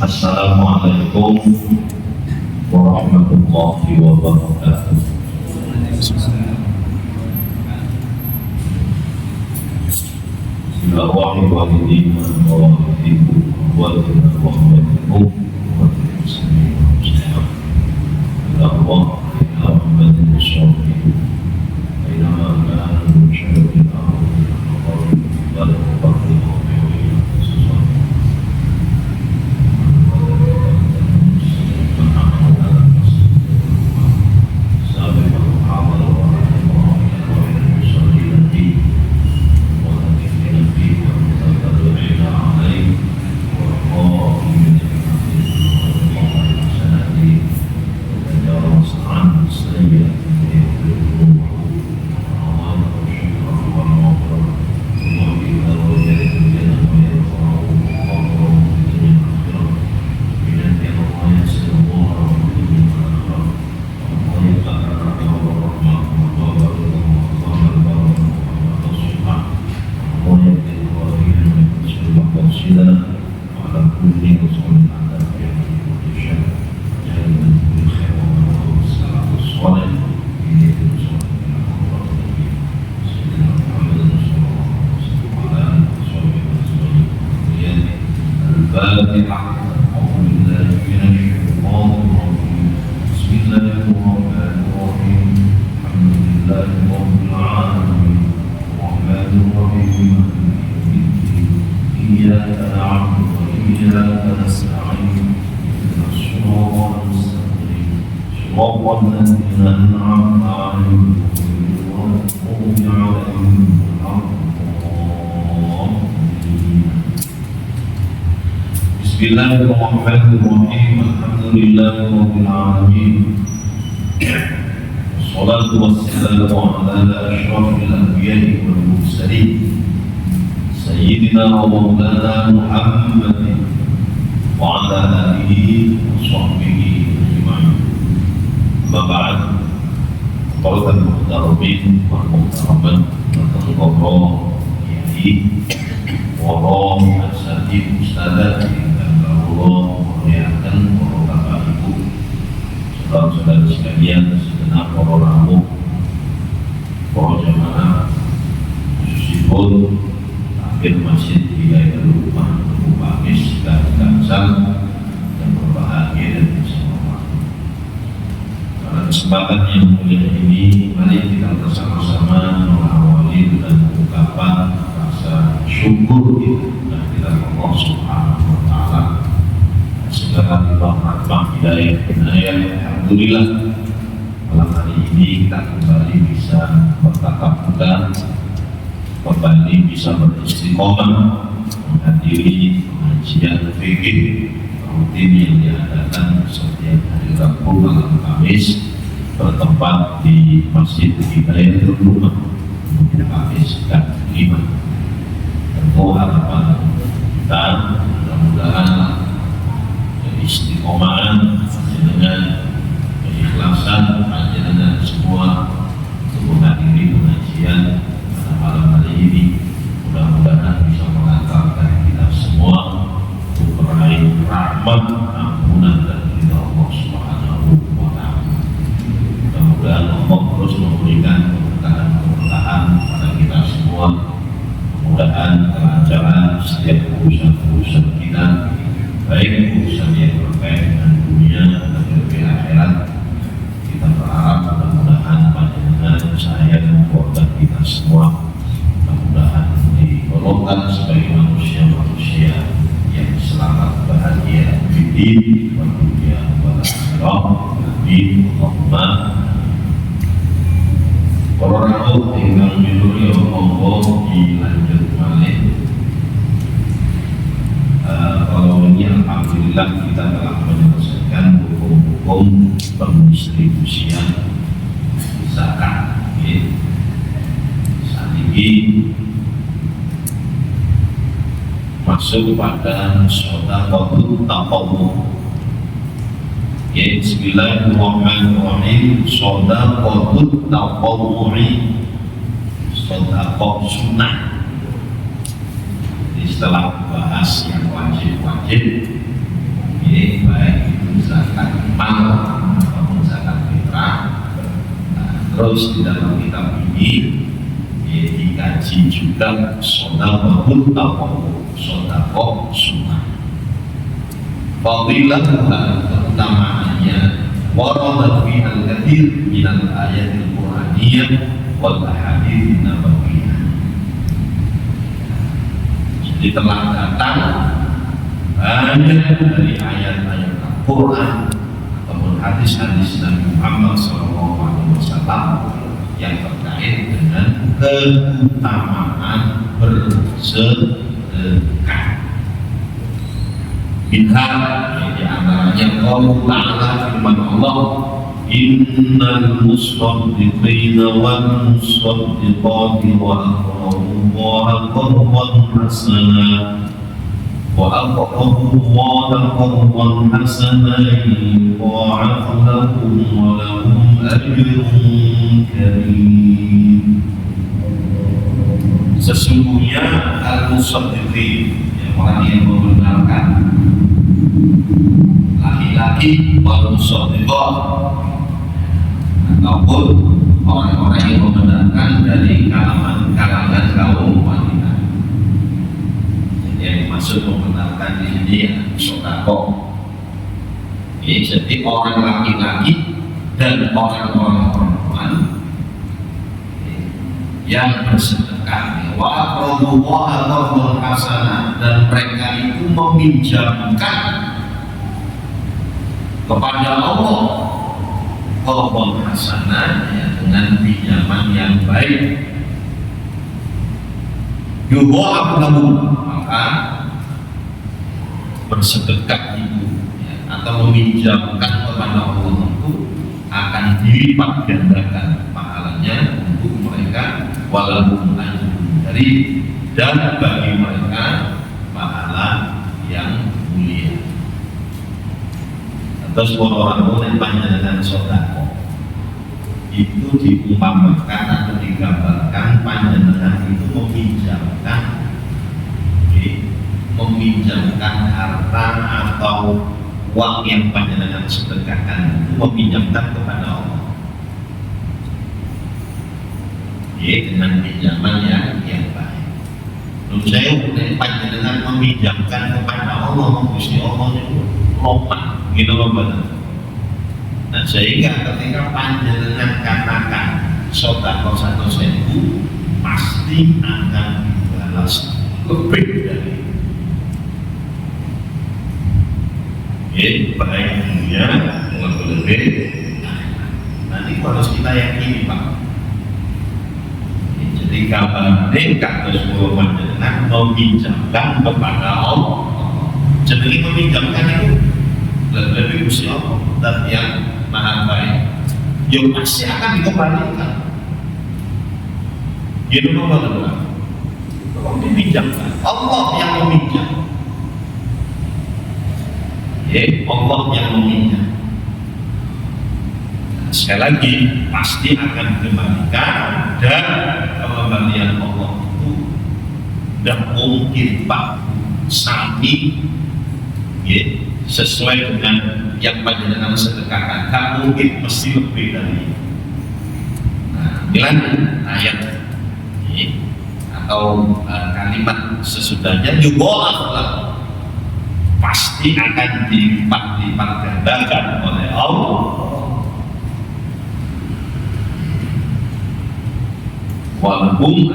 Assalamualaikum warahmatullahi wabarakatuh. Bismillahirrahmanirrahim. Bismillahirrahmanirrahim. Alhamdulillahirabbil alamin. Wassalatu wassalamu ala asyrafil anbiya'i wal mursalin sayyidina wa maulana Muhammadin wa ala alihi wa sahbihi ajma'in. Amma ba'd. Qala al-muhtaramin wa al-muhtaramat wa waro asatid ustadzat dan Allah muliakan para bapak ibu saudara-saudara sekalian, segenap para tamu, para jamaah khususipun akhir masjid Hidayah Rumah Kamis dan Gansal dan berbahagia dan bersama. Pada kesempatan yang mulia ini, mari kita bersama-sama mengawali dengan ungkapan syukur kita Allah Subhanahu wa Ta'ala segala rahmat hidayah. Alhamdulillah malam hari ini kita kembali bisa bertatap muka, kembali bisa beristiqomah menghadiri pengajian fikih rutin yang diadakan setiap hari Rabu malam Kamis bertempat di Masjid Hidayah Rumah Kamis dan 5. Tentu harapan kita mudah-mudahan istiqomahan dengan keikhlasan dengan semua untuk menghadiri pengajian pada malam hari ini, mudah-mudahan bisa mengantarkan kita semua untuk meraih rahmat, ampunan dan ridha Allah Subhanahu wa Ta'ala. Mudah-mudahan Allah terus memberikan keberkahan pada kita semua. Mudah-mudahan kelancaran setiap urusan-urusan kita, baik urusan yang terkait dengan dunia dan juga akhirat. Kita berharap mudah-mudahan panjenengan saya dan keluarga kita semua mudah-mudahan digolongkan sebagai manusia-manusia yang selamat bahagia di dunia dan akhirat. Amin. Allahumma. Para rawuh ingkang minuli Allah dilanjut malih. Kalau ini alhamdulillah kita telah menyelesaikan hukum-hukum pendistribusian zakat. Saat ini masuk pada sedekah tatawwu. Bismillahirrahmanirrahim. Sedekah tatawwu'i, sedekah sunnah. Setelah bahas yang wajib-wajib, Terus di dalam kitab ini dikaji juga sodaqahut taqawwu, sodaqah sunnah. Fadilatuha, keutamaannya, waradat fi al-katsir min al-ayatil qur'aniyyah wal ahadits nabawiyyah. Jadi telah datang banyak dari ayat-ayat Al-Quran ataupun hadis-hadis Nabi Muhammad SAW yang terkait dengan keutamaan bersedekah. Minha, di antaranya qaul ta'ala, firman Allah, innal musaddiqina wal musaddiqati wa aqrabu Allaha qardan hasana wa aqrabu Allaha qardan hasana yudha'af lahum wa lahum ajrun karim. Sesungguhnya al-musaddiqin, orang yang membenarkan, laki-laki wal musaddiqat, ataupun orang-orang yang membenarkan dari kalangan kaum wanita. Jadi yang dimaksud membenarkan di sini ya sodaqah. Jadi orang laki-laki dan orang-orang perempuan yang bersedekah, wa aqrabu Allaha qardan hasanah, dan mereka itu meminjamkan kepada Allah qardan hasanah, ya, dengan pinjaman yang baik. Yudha'af lahum, maka bersedekah itu, ya, atau meminjamkan kepada Allah itu akan dilipat gandakan pahalanya untuk mereka, walaupun dari dan bagi mereka pahala yang mulia. Terus orang yang panjenengan sedekah itu diumpamakan atau digambarkan panjenengan itu meminjamkan harta atau uang yang panjenengan sedekahkan itu meminjamkan kepada Allah. Dengan pinjaman yang baik. Menurut saya panjenengan meminjamkan kepada Allah, Gusti Allah itu lompat, gitu loh benar. Nah sehingga ketika panjenengan katakan sedekah 1.000 pasti akan dibalas lebih dari baik dunia maupun lebih. Nanti harus kita yakini Pak. Jadi kapan kados kula panjenengan meminjamkan kepada Allah. Jadi meminjamkan itu lebih Gusti Allah dan yang maha baik. Yang pasti akan dikembalikan. Gitu teman-teman. Kalau dipinjamkan, Allah yang meminjam. Allah yang meminjam. Sekali lagi pasti akan dikembalikan, dan pengembalian Allah itu tidak mungkin Pak sami sesuai dengan yang panjenengan sedekahkan, tidak mungkin, mesti lebih dari itu. Nah, bilang ayat atau kalimat sesudahnya yudha'af lahu, pasti akan dilipat-lipat gandakan oleh Allah. Walaupun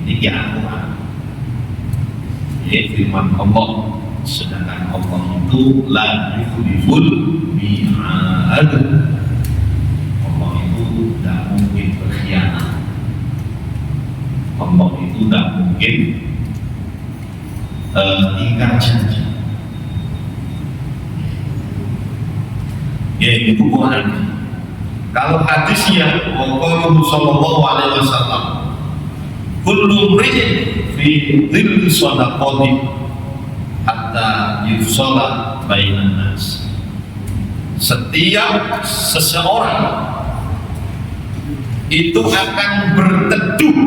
ini Al-Quran, firman Allah, sedangkan Allah itu la yukhliful mi'ad. Allah itu tidak mungkin berkhianat. Allah itu tidak mungkin ingkar janji. Ya itu Quran. Kalau hadisnya Rasulullah sallallahu alaihi wasallam, kullu mri'in fi dhilli sadaqati hatta yufsala bainan nas. Setiap seseorang itu akan berteduh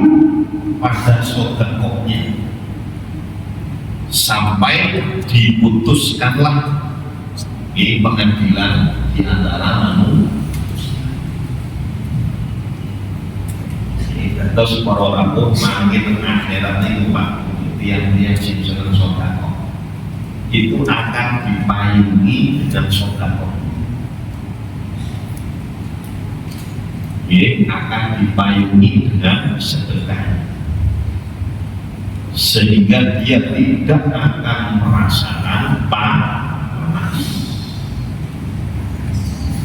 pada sedekahnya sampai diputuskanlah di pengadilan di antara manusia. terus para rawuh makin akhirat niku Pak tiang-tiang sing seneng sedekah itu akan dipayungi dengan sedekah. Akan dipayungi dengan sedekah, sehingga dia tidak akan merasakan panas.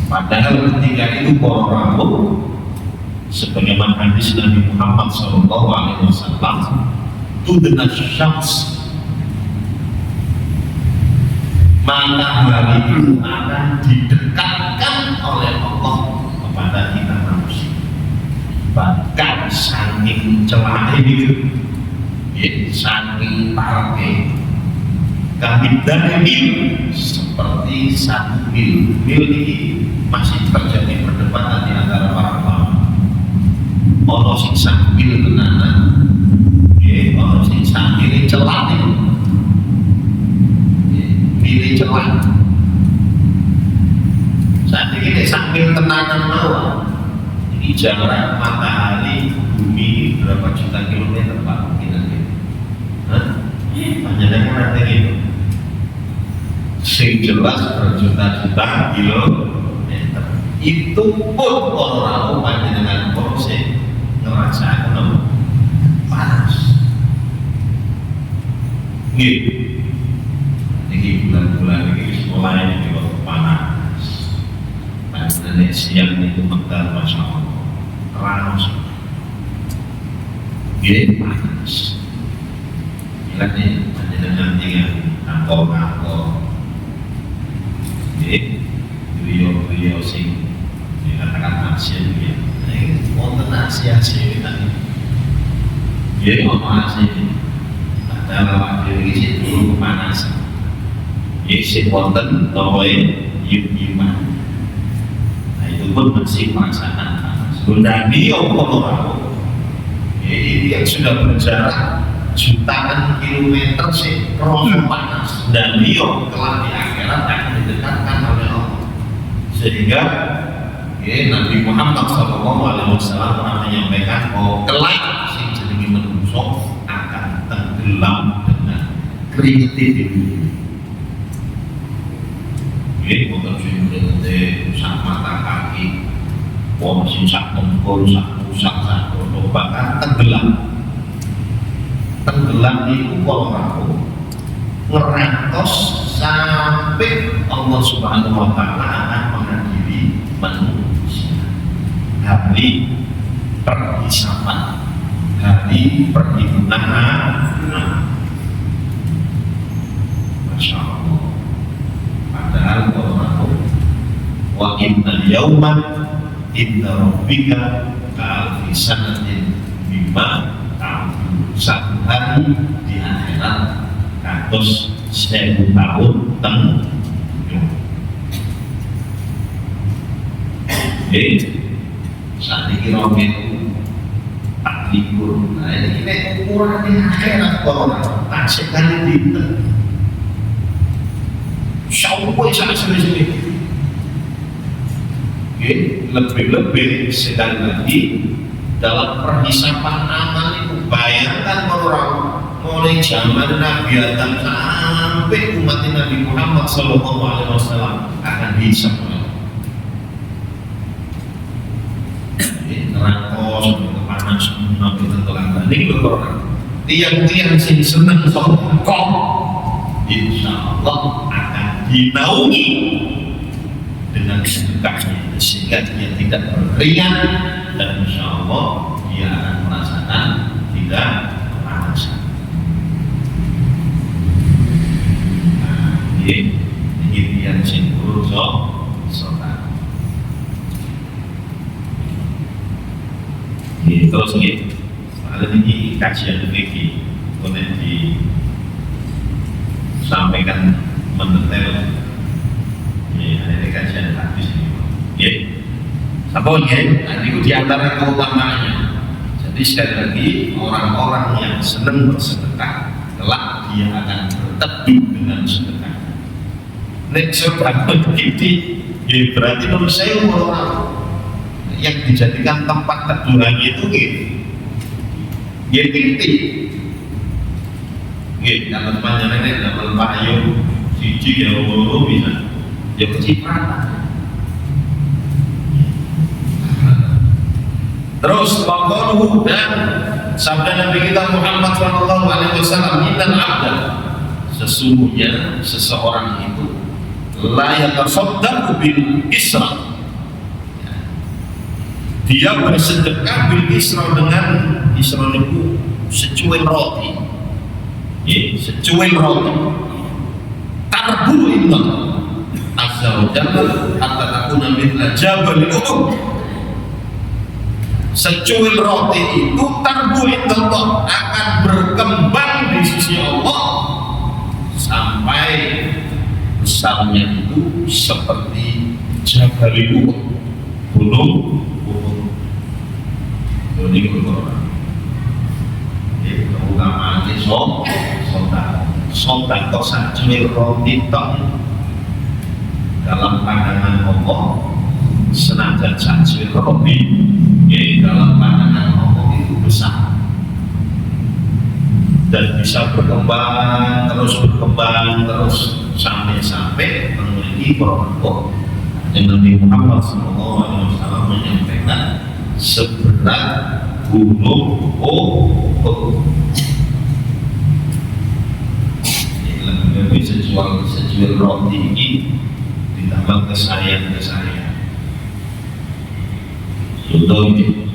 Padahal ketika itu para rawuh sebagaimana hadis Nabi Muhammad SAW, tudna syams, matahari itu akan didekatkan oleh Allah kepada kita manusia. Bahkan saking celahnya itu, saking parahnya, kami dari mil seperti 1 mil. Mil ini masih terjadi perdebatan di antara para ulama. Ono sing sambil tenanan, ono sing sambil celah nih, milih celah. Saat ini sambil tenanan mawar, ini jarak matahari bumi berapa juta kilometer Pak? Panjangnya nanti gitu. Sing jelas berjuta-juta kilometer. Itu pun orang panjenengan proses ngerasakan panas. Gitu. Ini bulan-bulan ini sekolah ini juga panas. Panjenengan siang itu mental Masya Allah. Terang. Gitu panas. Ini panjenengan tinggal kantor-kantor. Beliau sing dikatakan Asia ya. Ini wonten Asia sih tadi. Ya, Asia. Padahal diri sih dulu kepanasan. Ya, sing wonten tokoe yuk-yukan. Nah itu pun masih merasakan panas. Dan dia kalau ini yang sudah berjarak jutaan kilometer sih rasa panas, dan dia telah di akhirat akan didekatkan oleh Allah. Sehingga Nabi Muhammad SAW pernah menyampaikan bahwa kelak si jenenge manusia akan tenggelam dengan keringat di bumi. Bukan sing sak mata kaki, wong sing sak tengkul, sak pusat, sak kono, bahkan tenggelam. Tenggelam itu kalau ngerantos sampai Allah Subhanahu Wa Taala akan mengadili manusia. Hari perhisaban, hari perhitungan. Masya Allah. Padahal kalau wa inna yawman inna rabbika ka'alfi sanatin mimma ta'udun. Satu hari di akhirat kados 1000 tahun saat ini romen tak libur. Nah ini kita ukuran di akhirat orang tak sekali dinten syawal sini lebih-lebih sekali lagi dalam perhisapan amal itu. Bayangkan orang mulai zaman Nabi Adam sampai umat Nabi Muhammad SAW akan dihisap neraka sampai panas sampai tertelan. Ini orang tiang-tiang sing seneng sokong insya Allah akan dinaungi dengan sedekahnya, sehingga dia tidak berkeringat, dan insya Allah dia akan merasakan tidak kepanasan. Nah, ini yang simpul soal. Terus ini, ada ini kajian fikih, kemudian disampaikan mendetail. Ini kajian hadis ini. Apa ini? Itu diantara keutamaannya. Jadi sekali lagi orang-orang yang senang bersedekah kelak dia akan berteduh dengan sedekah. Nek sedekah ini berarti menurut saya orang yang dijadikan tempat teduhan itu Ya titik. Nggih, kalau panjenengan dapat payu siji ya loro bisa. Ya kecipratan. Terus waqaluhu dan sabda Nabi kita Muhammad sallallahu alaihi wasallam, innal 'abda, sesungguhnya seseorang itu la yatasaddaqu bil isra, dia bersedekah bil isra dengan isra itu secuil roti, secuil roti, tarbu inna azza wa jalla hatta takuna mithla jabal Uhud. Secuil roti itu tarbu inna akan berkembang di sisi Allah sampai besarnya itu seperti Jabal Uhud, gunung Uhud. Ini berkorban. Keutamaan sodak kok secuil roti tok dalam pandangan Allah, senajan secuil roti dalam pandangan Allah itu besar dan bisa berkembang terus sampai memiliki perokok yang Nabi Muhammad SAW menyampaikan seberat gunung Uhud. Lebih sejual roti ini ditambah kesayang. Contoh ini,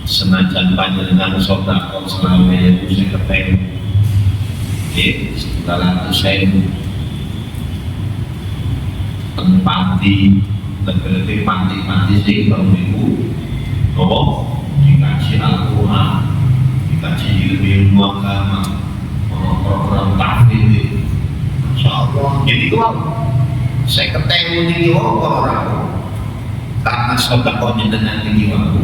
senajan panjenengan sedekah selama itu saya ketemu, setelah itu saya panti, lebih panti sih kalau ibu, dikaji Al-Quran, dikaji ilmu agama, program tahfidz, Masya Allah. Jadi saya ketemu ini orang karena sedekahnya dengan tinggi waktu,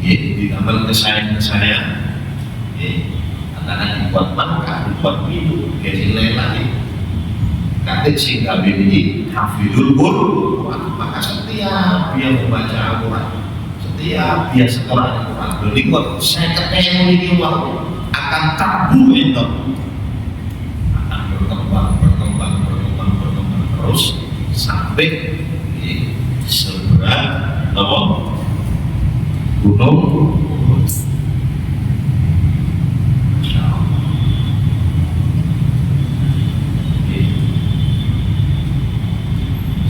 ditambah kesayang, karena dibuat makan, dibuat minum, nilai lagi. Kata si Nabi ini hafidul Quran, maka setiap dia membaca Al-Quran, setiap dia sekolah Al-Quran, jadi saya ketemu ini waktu akan tabu itu, akan berkembang terus sampai seberat gunung Uhud. Masya Allah.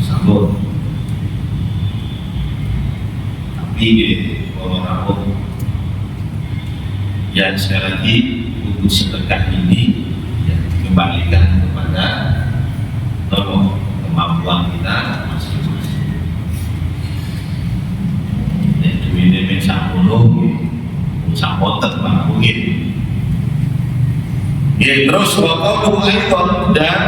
Sambut. Tapi orang yang sekali lagi untuk sedekah ini dikembalikan kepada kemampuan kita masing-masing. Ini mencampur, mencampur mungkin. Terus waqaluhu aidan, dan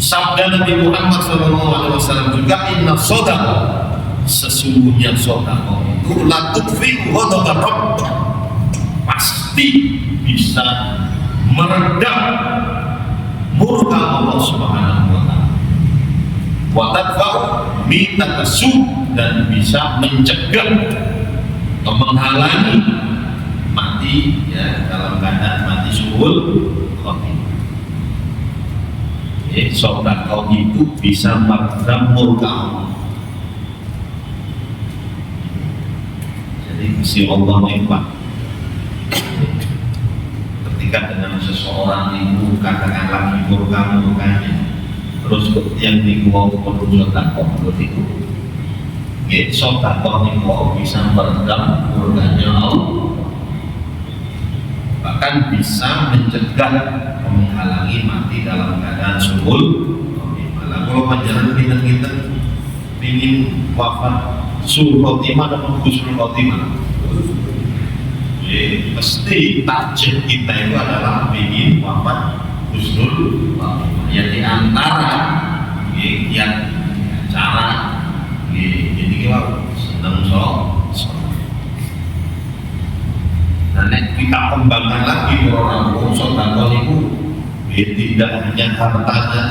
sabda Nabi Muhammad SAW juga, inna shadaqah, sesungguhnya sedekah itu la tudfi'u ghadab Rabb, pasti bisa meredam murka Allah Subhanahu wa taala. Wa tadfa'u mitatasu, dan bisa mencegah atau menghalangi mati dalam keadaan mati suhul khotimah. Sedekah itu bisa meredam murka Allah. Jadi si Allah nikmat ketika dengan seseorang itu katakanlah murkanya, terus yang mau perlu sedekah itu, sedekah itu bisa meredam murkanya Allah, bahkan bisa mencegah, menghalangi mati dalam keadaan suhul khotimah. Kalau panjenengan kita ingin wafat suhul khotimah atau husnul khotimah, pasti target kita itu adalah ingin wafat husnul khotimah. Yang diantara yang cara jadi kita senang nah, kita kembangkan lagi orang sedekah itu tidak hanya hartanya,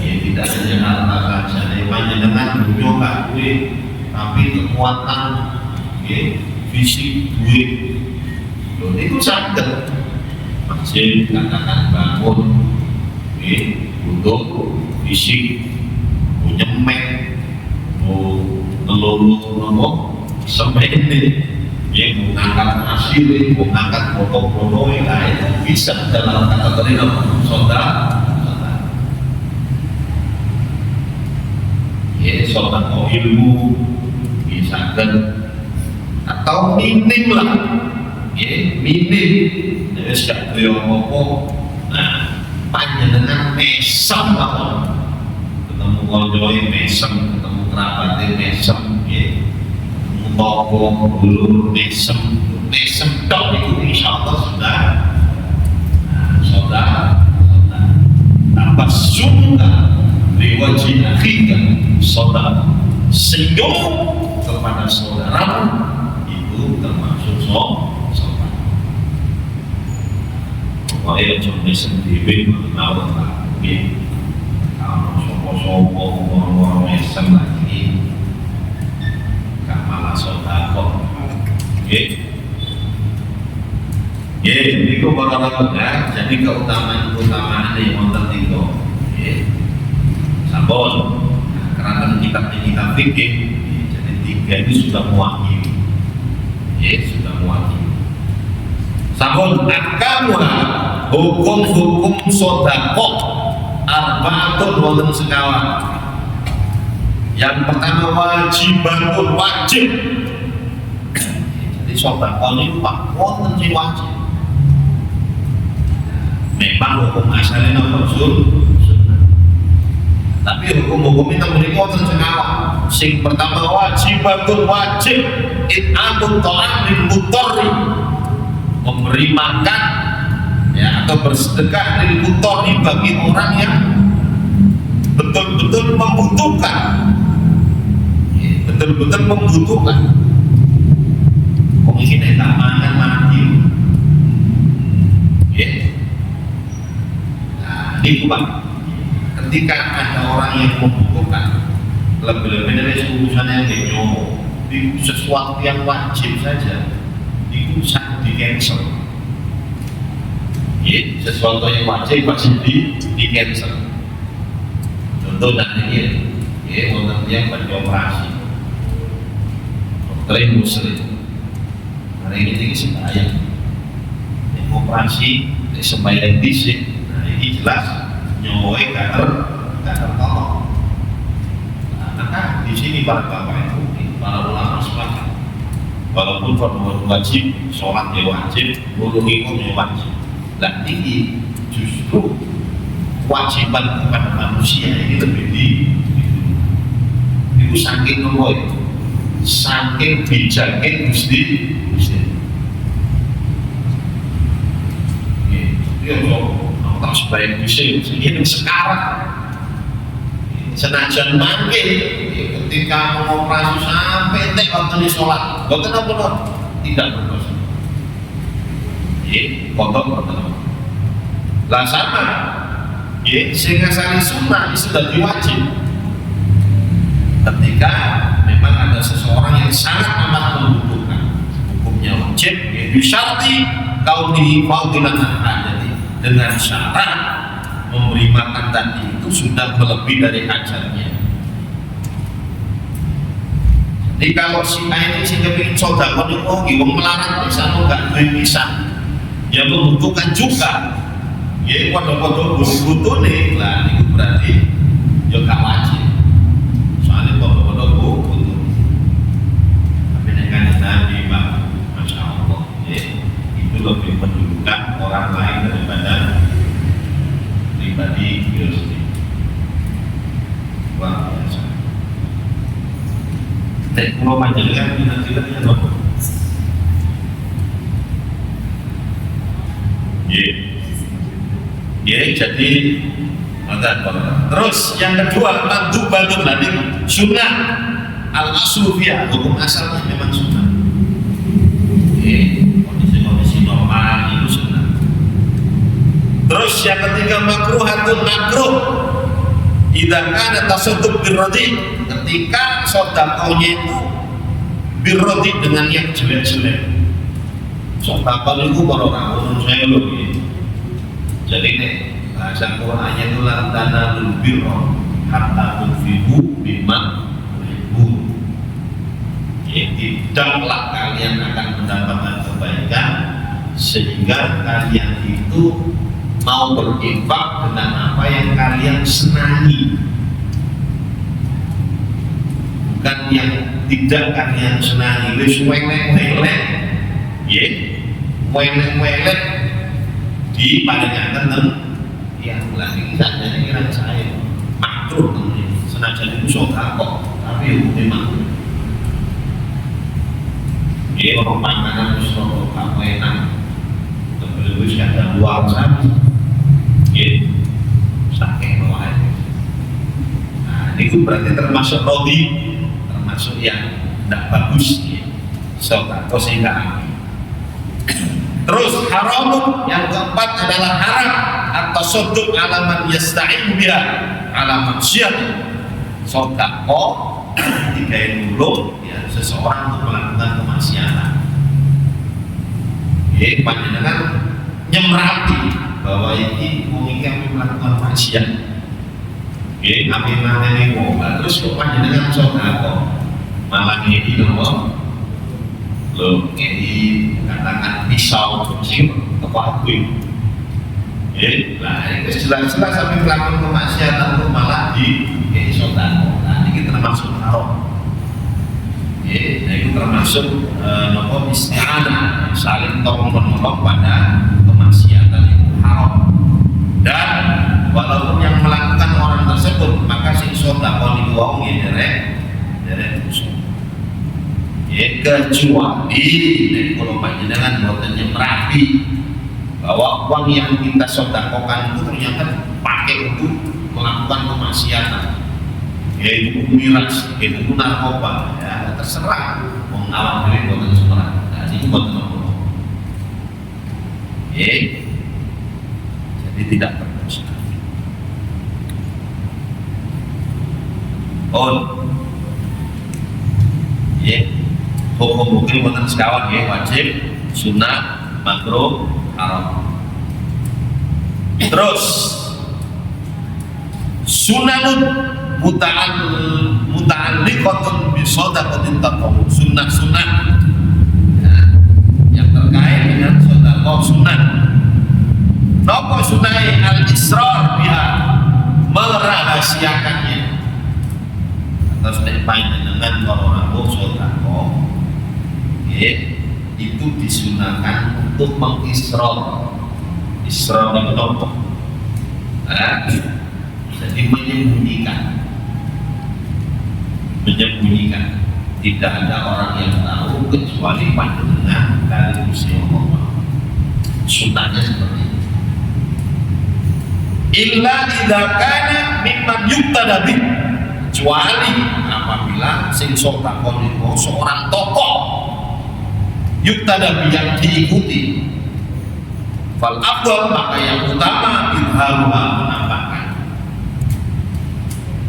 tidak hanya harta saja. Panjenengan mencoba tapi kekuatan fisik, duit. Loh, itu sakit. Masjid katakan bangun, untuk fisik, nyemek, ngelulu, semenit, mengangkat hasil, mengangkat foto-foto yang lain bisa dalam kategori saudara. Saudara ilmu bisa atau minim lah, minim. Wis gak duwe apa-apa. Nah, panjenengan mesem apa? Ketemu kanca mesem, ketemu kerabate mesem, nggih. Ketemu dulur mesem, mesem tok itu insyaallah sudah. Sudah. Tanpa sungkan riwajin akhika saudara senyum kepada saudara itu termasuk saudara. Pokoknya contohnya sendiri mengenal lagi kalau sopo-sopo orang-orang mesem lagi gak malah sodako ini kok orang-orang jadi keutamaan yang wonten tiga sabon karena kita fikih jadi tiga ini sudah mewakili sudah mewakili sabun akamwa hukum sodakoh arba'atun wonten sekawan. Yang pertama wajibatun wajib. Jadi sodakoh ini pak wonten sing wajib. Memang hukum asalnya nomor sunnah. Tapi hukum-hukum itu memiliki wonten sekawan. Sing pertama wajibatun wajib it'amut ta'am lil mutarri, memberi makan atau bersedekah lil mutarri bagi orang yang betul-betul membutuhkan, betul-betul membutuhkan. Kok ini tak makan mati, nah ini Pak, ketika ada orang yang membutuhkan, lebih-lebih dari urusan yang dinyomo, itu sesuatu yang wajib saja, itu sangat di cancel. Sesuatu yang wajib pasti di cancel. Contoh nanti wonten yang bagi operasi, dokter muslim, hari ini sembahyang, operasi sembahyang disik, nah ini jelas nyowai kader tolong. Maka di sini para bapak ibu, para ulama sepakat, walaupun fardu wajib, sholat ya wajib, wudhu ya wajib. Dan ini justru kewajiban kepada manusia ini lebih itu saking nopo, saking bijaknya Gusti. Iya kok, tak sebaik bisa. Ini sekarang senajan mangke ketika mengoperasi sampai tek waktu sholat, bukan apa tidak berdosa. Kotor lah sama, sehingga sari sunnah itu sudah diwajib. Ketika memang ada seseorang yang sangat amat membutuhkan, hukumnya wajib, bisyarti kau difaudilan jadi dengan syarat memberi makan tadi itu sudah melebihi dari ajarnya. Jadi kalau si ini sih kepingin sodako nih, wong melarang bisa, nggak bisa, ya membutuhkan juga. Ya pada butuh nih, lah itu berarti juga wajib. Soalnya pada butuh. Tapi dengan Nabi Pak, Masya Allah, itu lebih menunjukkan orang lain daripada pribadi Gusti. Luar biasa. Tapi kalau panjenengan tidak apa? Jadi terus yang kedua mandubatun tadi sunnah al asufiyah, hukum asalnya memang sunnah. Kondisi normal itu sunnah. Terus yang ketiga makruhatun makruh. Idza kana tasadduk birradi, ketika sedekahnya itu birroti dengan yang jelek-jelek. Sodako itu kalau orang saya loh gitu. Jadi nih bahasa Qurannya itu lantana lubirro hatta tunfiqu bima tuhibbu. Tidaklah kalian akan mendapatkan kebaikan sehingga kalian itu mau berinfak dengan apa yang kalian senangi, bukan yang tidak kalian senangi. Wis welek-welek, ya, welek-welek di palingan tenang, ya lagi saja kira saya makruh temen, senajan itu sodako, tapi memang dia orang panganan itu sodako enak, terus ada luar sana, ya, saking luar. Nah, itu berarti termasuk roti, termasuk yang tidak bagus, ya. Sodako sehingga amin. Terus haram yang keempat adalah haram atau soduk alaman yasta'in biha alaman syad. Sodako digawe dulu ya seseorang untuk melakukan kemaksiatan. Ya, panjenengan nyemrati bahwa ini mungkin melakukan maksiat. Ya, kami nanti mau terus kok panjenengan sodako malah ini loh. Loh, ini katakan pisau sing kepakui. Nah, itu jelas-jelas sampai melakukan kemaksiatan itu malah di sodako. Nah, ini termasuk haram. Nah, itu termasuk nopo isti'anah, saling tolong-menolong pada kemaksiatan itu haram. Dan walaupun yang melakukan orang tersebut, maka sing sodako niku wau derek musuh. Kecuali dari kalau panjenengan boten nyemrapi bahwa uang yang kita sodakokan itu ternyata pakai untuk melakukan kemaksiatan, yaitu miras, yaitu narkoba, ya terserah mau ngawal diri boten sembarang. Nah, ini boten apa. Jadi tidak berdosa. Hukum-hukum boten sekawan ya, wajib, sunnah, makruh, haram. Terus sunanun muta'alliqatun bi shadaqatin taqawwu, sunnah-sunnah ya, yang terkait dengan sedekah sunnah. Napa sunai al-israr biha, merahasiakannya. Terus nek panjenengan orang sedekah itu disunahkan untuk mengisrar. Israr itu apa? Jadi menyembunyikan, tidak ada orang yang tahu kecuali panjenengan dari Gusti Allah. Sunahnya seperti itu. Illa idza kana mimman yuqtada bih, kecuali apabila sing sedekah itu seorang tokoh yuqtada yang diikuti, fal afdal, maka yang utama idharuha, menampakkan.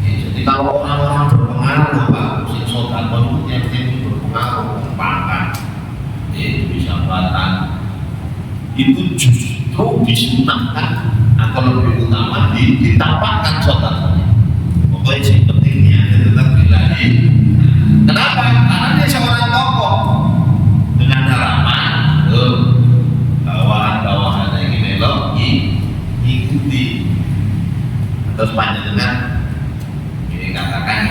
Jadi kalau orang-orang berpengaruh, Pak, sing sedekah itu berpengaruh, pangkat, bisa jabatan, itu justru disunahkan atau lebih utama ditampakkan sedekahnya. Pokoknya sing pentingnya tetap dilalui. Kenapa? Karena dia seorang tokoh dengan harapan bawahan ini melok ikuti. Terus panjenengan ini katakan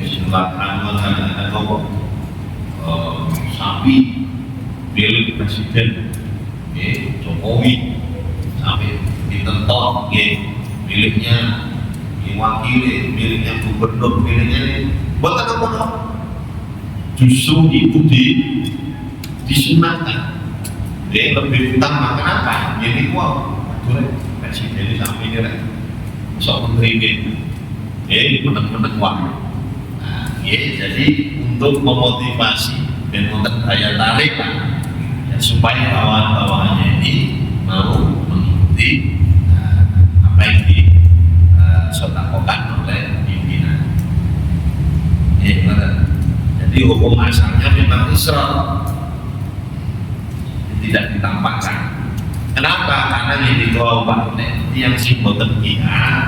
silakan ada tokoh sapi milik presiden Jokowi sampai ditentok miliknya diwakili, miliknya gubernur, miliknya buat apa? Justru itu disunahkan. Dia lebih utama. Kenapa? Jadi presiden sampai ini sok menteri ini menang-menang uang. Nah, jadi untuk memotivasi dan untuk daya tarik ya, supaya bawahan-bawahannya ini mau mengikuti apa yang disedekahkan oleh pimpinan. Jadi Jadi hukum asalnya memang Isra, tidak ditampakkan. Kenapa? Karena ini kalau yang sing boten biasanya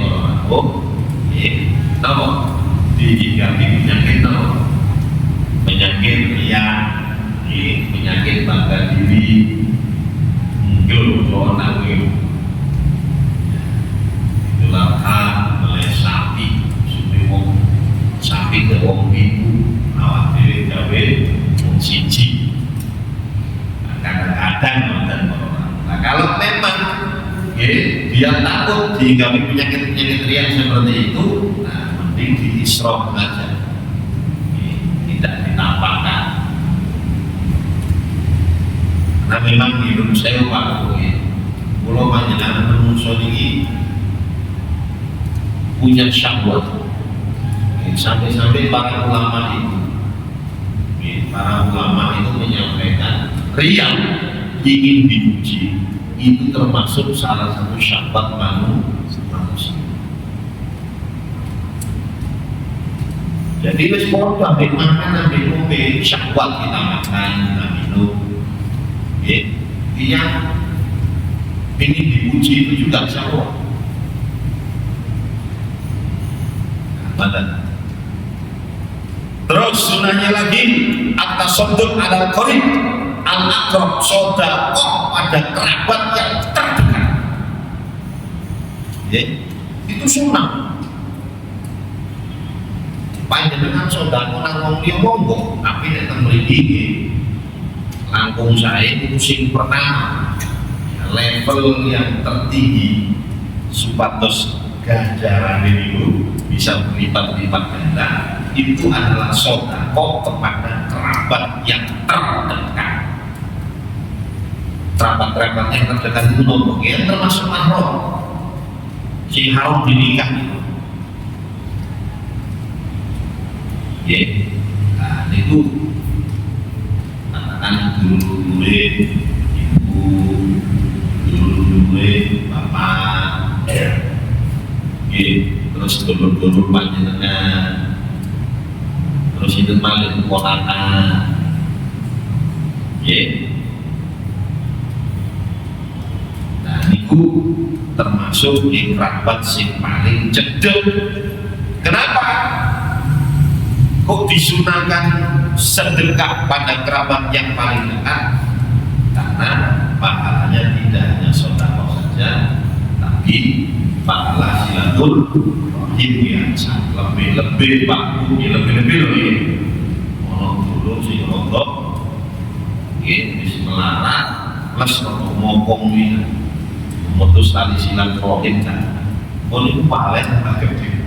kalau tahu dihigapi penyakit riak, penyakit bangga diri, mungkin kalau nanti itulah oleh sapi, sapi ke wong ibu, awak diri gawe wong siji. Kadang-kadang nah, kalau memang dia takut dihinggapi penyakit riak seperti itu, nah mending diisroh aja, tidak ditampakkan. Nah memang hidup saya waktu pulau panjenengan menungso ini punya syahwat, sampai-sampai para ulama itu menyampaikan riak ingin dipuji itu termasuk salah satu syahwat manusia. Jadi wis podo ambek makan ambek ngombe syahwat, kita makan, kita minum. Yang ingin dipuji itu juga syahwat. Terus sunahnya lagi at-tasadduk ala qarib al-aqrab, sedekah pada kerabat yang terdekat. Itu sunnah. Panjenengan sedekah nang wong liya monggo, tapi nek teng mriki langkung saya itu sing pertama level yang tertinggi supados ganjaran itu bisa berlipat-lipat ganda, itu adalah sedekah kepada kerabat yang terdekat. Kerabat-kerabat yang terdekat itu nopo? Ya termasuk mahram, si haram dinikah itu. Nah itu katakan dulu ibu, dulu bapak, terus dulu panjenengan, terus itu malah ponakan, nah itu termasuk di kerabat sing paling cedek. Kenapa kok disunahkan sedekah pada kerabat yang paling dekat? Karena pahalanya tidak hanya sedekah saja, tapi pahala silatul rahim yang lebih bagus, lebih ono dulu sing rontok wis melarat plus ngomong memutus tali silaturahim kan. Itu pahalanya agak gede.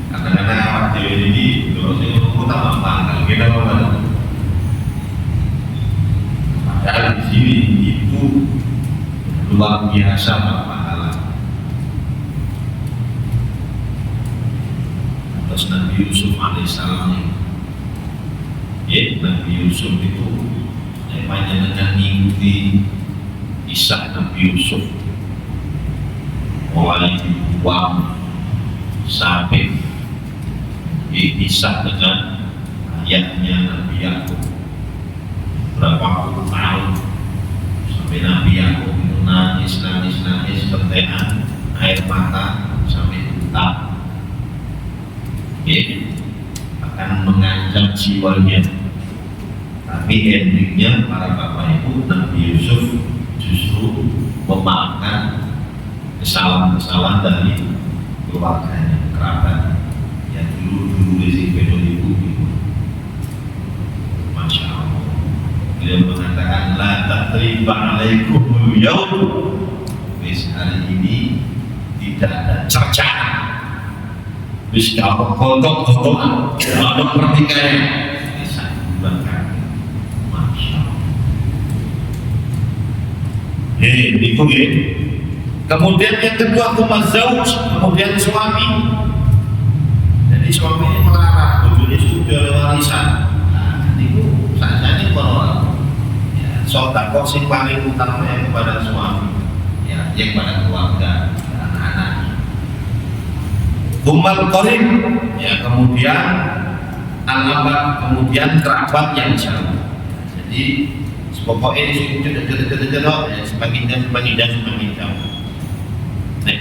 Kadang-kadang awak dhewe iki terus sing ngono tambah mangkal kita apa. Padahal di sini itu luar biasa pahala. Terus Nabi Yusuf alaihissalam Nabi Yusuf itu panjenengan ngikuti kisah Nabi Yusuf mulai dibuang sampai kisah dengan ayahnya Nabi Yakub berapa puluh tahun sampai Nabi Yakub itu nangis bertean air mata sampai buta, akan mengancam jiwanya. Tapi endingnya para bapak ibu Nabi Yusuf justru memaafkan kesalahan dari keluarganya, kerabat yang dulu di sini ibu. Masya Allah, dia mengatakan la tatriba alaikumul yaum, wis hari ini tidak ada cercaan, wis kalau kodok-kodokan ada pertikaian, bisa dibangkan. Masya Allah. Itu Kemudian yang kedua kumazauj, kemudian suami. Jadi suami ini melarang, bojone sudah warisan. Nah, itu sajane para sedekah sing paling utama kepada suami, yang kepada keluarga, anak-anak. Kumal qarib, kemudian al-abad, kemudian kerabat yang jauh. Jadi pokoknya ini jodoh semakin jauh. Nek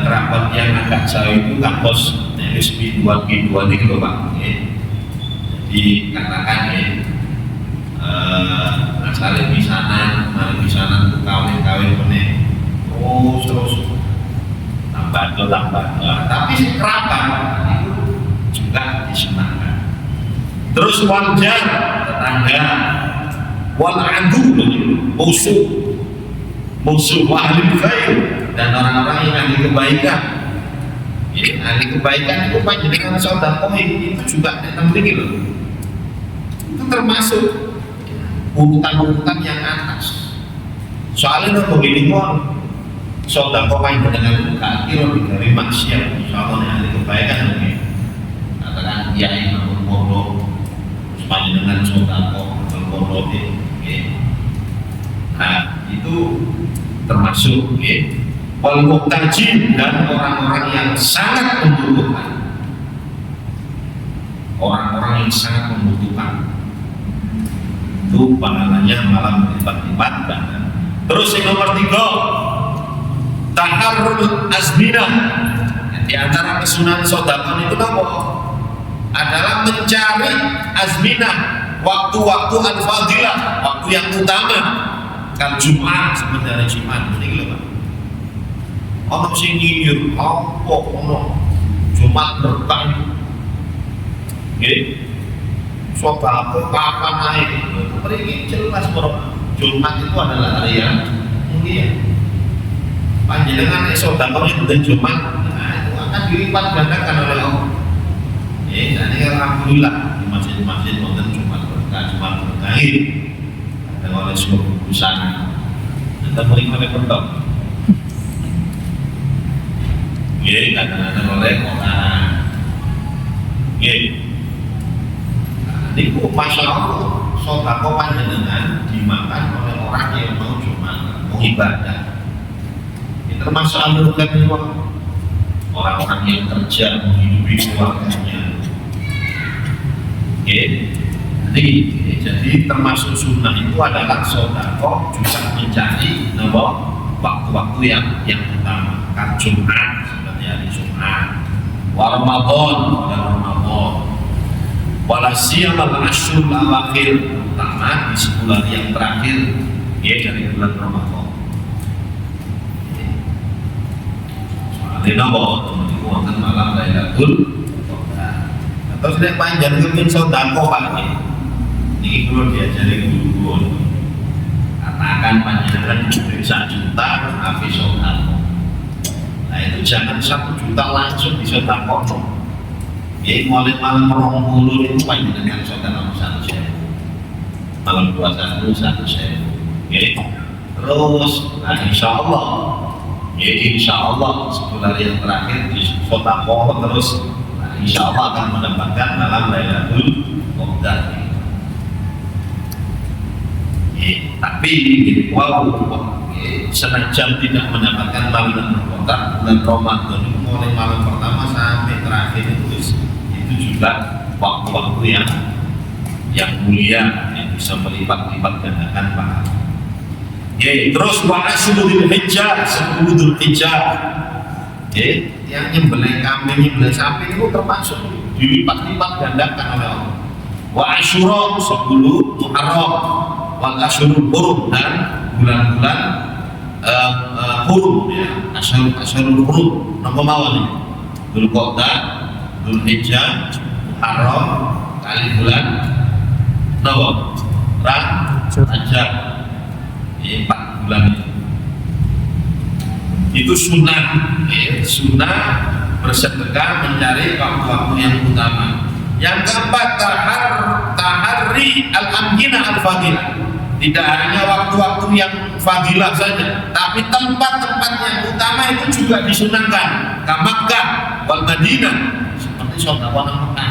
kerabat yang agak jauh itu kampus resmi dua ini loh Pak. Jadi katakan ya asal di sana tuh kawin meneh terus tambah. Tapi kerabat itu juga disunahkan. Terus wajar tetangga, wal adu musuh ahli khair dan orang-orang yang ahli kebaikan. Ya, ahli kebaikan itu panjenengan sedekah itu juga penting loh. Itu termasuk urutan-urutan yang atas. Soalnya nopo gini kok sedekah panjenengan kira dari maksiat, soalnya ahli kebaikan mungkin. Katakan kiai namun pondok panjenengan sedekah pondok nah itu termasuk wal muhtajin dan orang-orang yang sangat membutuhkan, itu pahalanya malah berlipat-lipat. Terus yang nomor 3 taharrul azminah. Di antara kesunahan sedekah itu apa? Adalah mencari azminah, waktu-waktu al-fadilah, waktu yang utama. Kan Jumat sebenarnya Jumat ini lho Pak. Ono sing nyinyir, ono Jumat berkah. Nggih. Sedekah kapan naik? Mriki jelas Bro. Jumat itu adalah hari yang mulia. Panjenengan sedekah itu di Jumat, nah itu akan dilipat gandakan oleh Allah. Jadi alhamdulillah di masjid-masjid wonten Jumat berkah ada oleh sebuah busana kita berikan oleh bentuk kadang-kadang oleh orang ini masya Allah sedekah panjenengan dimakan oleh orang yang mau Jumat, mau ibadah. Ini termasuk anugerah orang-orang yang kerja menghidupi keluarganya. Jadi termasuk sunnah itu adalah sedekah juga mencari waktu-waktu yang utama. Kan Jumat seperti hari Jumat, Ramadan dan Ramadan, walasiyam al-ashhur al-akhir, utama di bulan yang terakhir dari bulan Ramadan. Soalnya teman-teman wonten malam Lailatul Qadar. Terus nek panjang kepin sedekah Pak. Ini perlu diajari guru-guru. Katakan panjenengan duit 1 juta habis sedekah. Nah itu jangan 1 juta langsung disedekah. Mulai malam 20 itu panjenengan sedekah 1.000. Malam 21 1.000. Terus insya Allah sebulan yang terakhir disedekah terus insya Allah akan mendapatkan malam Lailatul Qadar. Tapi senajan tidak mendapatkan malam Qadar bulan Ramadan itu mulai malam pertama sampai terakhir itu juga waktu-waktu yang mulia yang bisa melipat-lipat gandakan pahala. Terus wa asyurul hijjah, 10 Dzulhijjah. Yang nyembelih kambing, nyembelih sapi itu termasuk dilipat-lipat gandakan oleh Allah. Wa asyura 10 Muharram, wal asyurul hurum dan bulan-bulan hurum asyurul hurum napa mawon iki? Dzulqa'dah, Dzulhijjah, Muharram, kali bulan napa? Rajab. 4 bulan itu sunnah bersedekah mencari waktu-waktu yang utama. Yang keempat tahari al-amkinah al-fadilah. Tidak hanya waktu-waktu yang fadilah saja, tapi tempat-tempat yang utama itu juga disunahkan. Ke Makkah wal Madinah, seperti sedekah nang Mekah.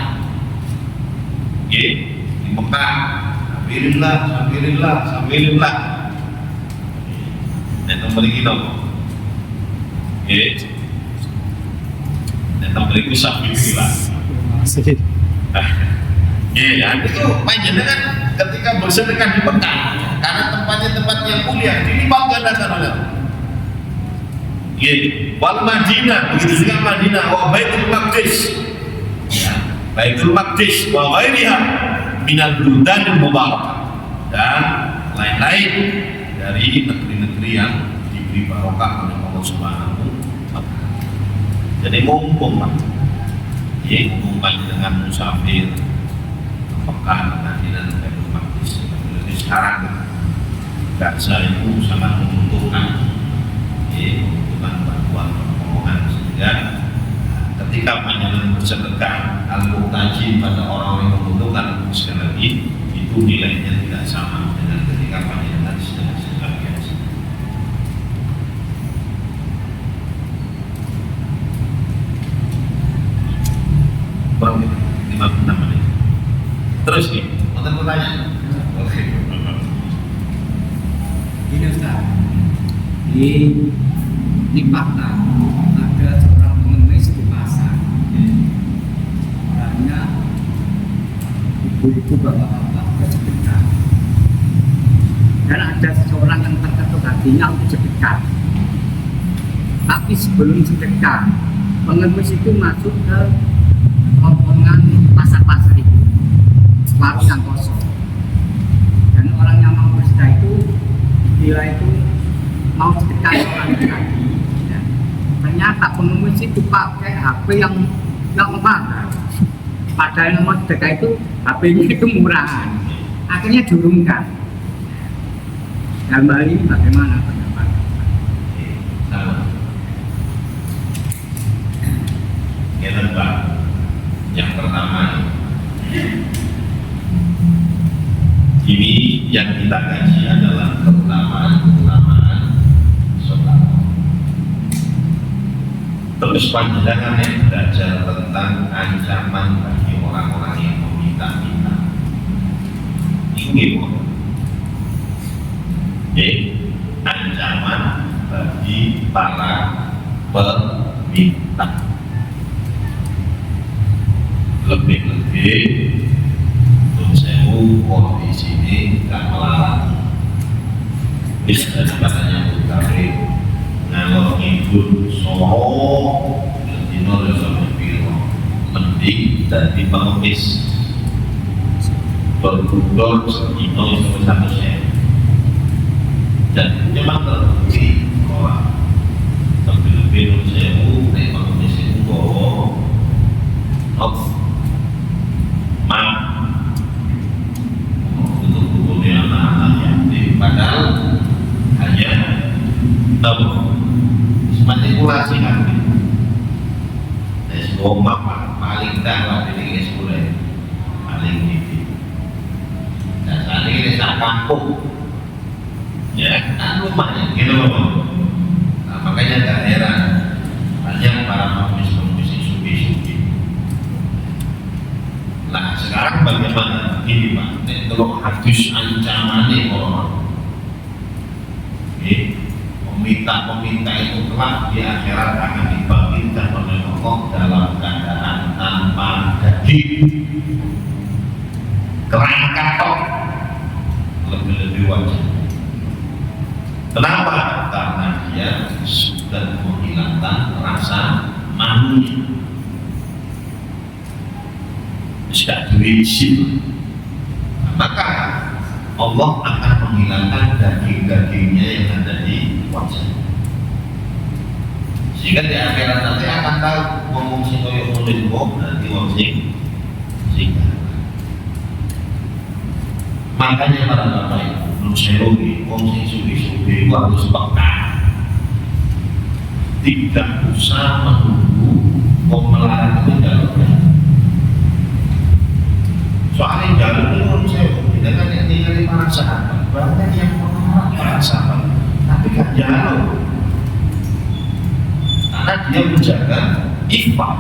Di Mekah, sabilillah. Nek mriki napa? Nek mriki sabilillah. Iya, itu panjenengan ketika bersedekah di Mekah karena tempatnya tempat yang mulia, ini banggakan oleh wal Madinah, begitu juga Madinah, wa Baitul Maqdis, ya, Baitul Maqdis, wa ghairiha minal buldanil mubarakah, dan lain-lain dari negeri-negeri yang diberi barokah oleh Allah Subhanahu wa Ta'ala. Jadi mumpung Pak, ya, mumpung dengan musafir Mekah, Madinah, Baitul Maqdis, sekarang bangsa itu sangat membutuhkan bantuan pertolongan, sehingga ketika panjenengan bersedekah al-muhtajin pada orang yang membutuhkan, sekali lagi itu nilainya tidak sama dengan ketika panjenengan sedekah biasa. Bang, 56 menit. Terus nih, mau bertanya? Oke. Ini Ustaz, di Pakar ada seorang pengemis di pasar. Orangnya ibu-ibu, bapak-bapak bersedekah, dan ada seseorang yang terketuk hatinya untuk sedekah. Tapi sebelum sedekah, pengemis itu masuk ke rombongan pasar-pasar itu, warung yang kosong, dan orang yang mau bersedekah itu bila itu mau sedekah orang itu lagi, ya. Ternyata pengemis itu pakai HP yang mahal, padahal yang mau sedekah itu HP-nya itu murahan, akhirnya diurungkan. Dan Bali bagaimana pendapat? Ya, Pak. Yang pertama, ini yang kita kaji adalah keutamaan sedekah. Terus panjenengan yang belajar tentang ancaman bagi orang-orang yang meminta-minta. Ini ancaman bagi para peminta. Lebih-lebih sewu di sini nggak melarang. Bisa katanya mutakhir ngalor ngidul Solo dino sampai piro mending dari pengemis bergudor sedino sampai 100.000. Dan memang terbukti bahwa lebih-lebih sewu dari pengemis itu bahwa untuk kumpulnya anak-anak yatim, padahal hanya manipulasi hati. Esboma paling dalam ini esbule paling ini. Dan saat ini desa kampung, ya kan rumahnya gitu loh. Nah, makanya gak heran banyak para pengemis sufi-sufi. Nah sekarang bagaimana ini Pak? Kalau hadis ancaman nih orang, peminta itu kelak di akhirat akan dibangkitkan oleh Allah dalam keadaan tanpa daging, kerangka tok, lebih wajah. Kenapa? Karena dia sudah menghilangkan rasa malunya. Sudah diwujud, maka Allah akan menghilangkan daging-dagingnya yang ada di wajah, sehingga di akhirat nanti akan tahu ngomong si koyok murid nanti wong sing. Makanya para bapak ibu nuserogi wong sing suwi-suwi itu harus peka, tidak usah menunggu wong melarang itu jalurnya. Soalnya jalur itu menurut saya dengan yang tinggal di para sahabat, banyak yang menolak para sahabat, tapi kan jalur karena dia menjaga iffah,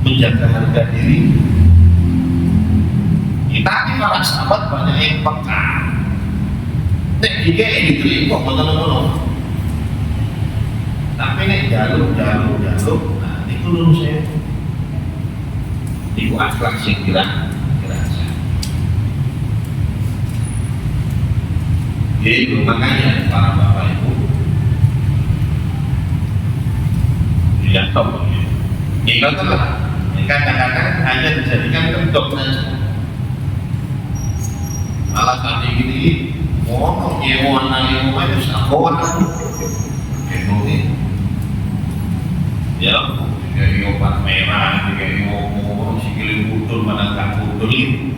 menjaga harga diri. Tapi para sahabat banyak yang peka. Nek jika ini diterima, betul-betul. Tapi nek jalur, nah itu menurut saya itu akhlak sing kira Jadi makanya para bapak ibu tidak tahu. Ingatlah, kadang-kadang hanya dijadikan kedok saja. Malah saat ini, mau nyewa nali mau itu sakoan, ini, ya, kayak obat merah, kayak mau sikilin putul, mana tak putul ini.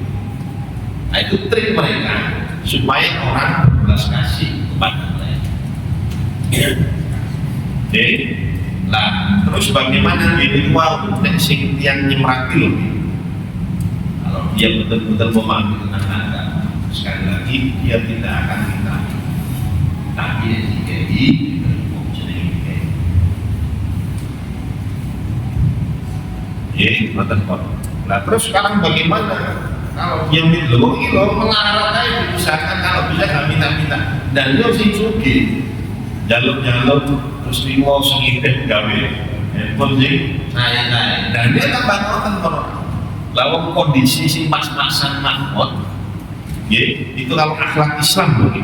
Nah, itu trik mereka supaya orang belas kasih kepada mereka. Oke. Nah, terus bagaimana ritual sing yang nyemrati loh? Kalau dia betul-betul memahami tentang agama, sekali lagi dia tidak akan minta. Tapi yang DKI mau jadi DKI. Jadi nah, terus sekarang bagaimana? Kalau dia minta melarang aja misalkan kalau bisa nggak minta-minta dan dia sing sugi jalur-jalur terus limo sengiteh gawe handphone sing saya dan dia tambah ngoten kok lawang kondisi si mas-masan mahmud ya itu kalau akhlak Islam loh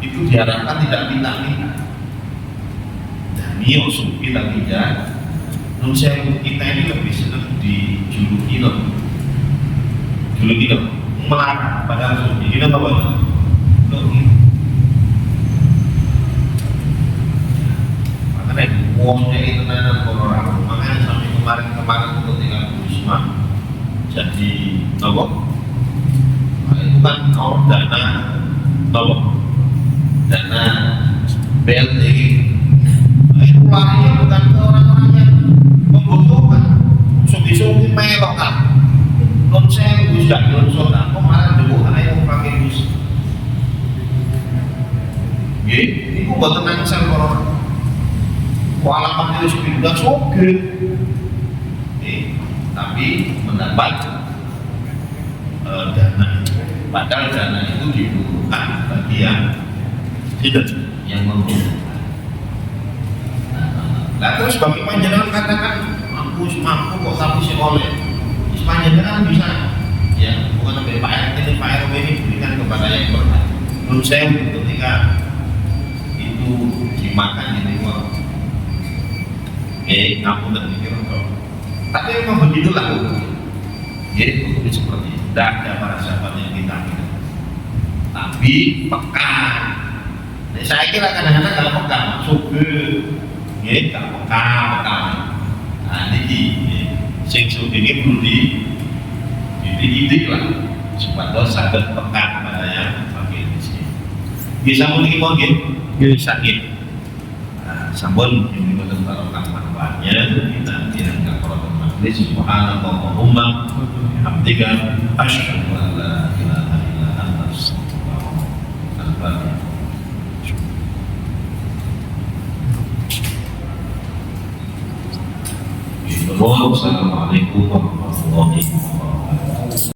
itu diharapkan tidak minta-minta dan dia suki tapi ya nunsia kita ini lebih senang dijuluki loh melarang padahal suki kita apa loh uangnya itu tenan orang makanya sampai kemarin ketika Risma jadi apa? Nah, itu kan dana BLT nah, itu larinya bukan ke orang-orang yang membutuhkan sugi-sugi melok kan konsen bisa diunsur kemarin dulu ayo pakai bus ini kok buat tenang sel corona walaupun itu sudah soge, tapi mendapat dana. Padahal dana itu dibutuhkan bagi yang tidak yang membutuhkan. Nah, terus bagi panjenengan katakan mampu kok tapi si oleh, panjenengan bisa, ya bukan sampai Pak RT ini berikan kepada yang berhak. Menurut saya ketika itu dimakan di luar. Kamu tak mikir kok. Tapi memang begitulah hukum. Jadi hukum seperti itu. Tidak ada para sahabat yang kita minta. Tapi pekan. Nah, saya kira kadang-kadang kalau pekan suge, kalau pekan. Nah ini sing suge ini perlu dididik lah supaya sadar pekan pada yang pakai ini. Bisa mungkin mau sakit. Sampun ini betul barokah manfaatnya kita diangkat proses majelis subhanallahumma hamdika asyhadu an la ilaha illa anta astaghfiruka wa atubu ilaik. Assalamualaikum warahmatullahi wabarakatuh.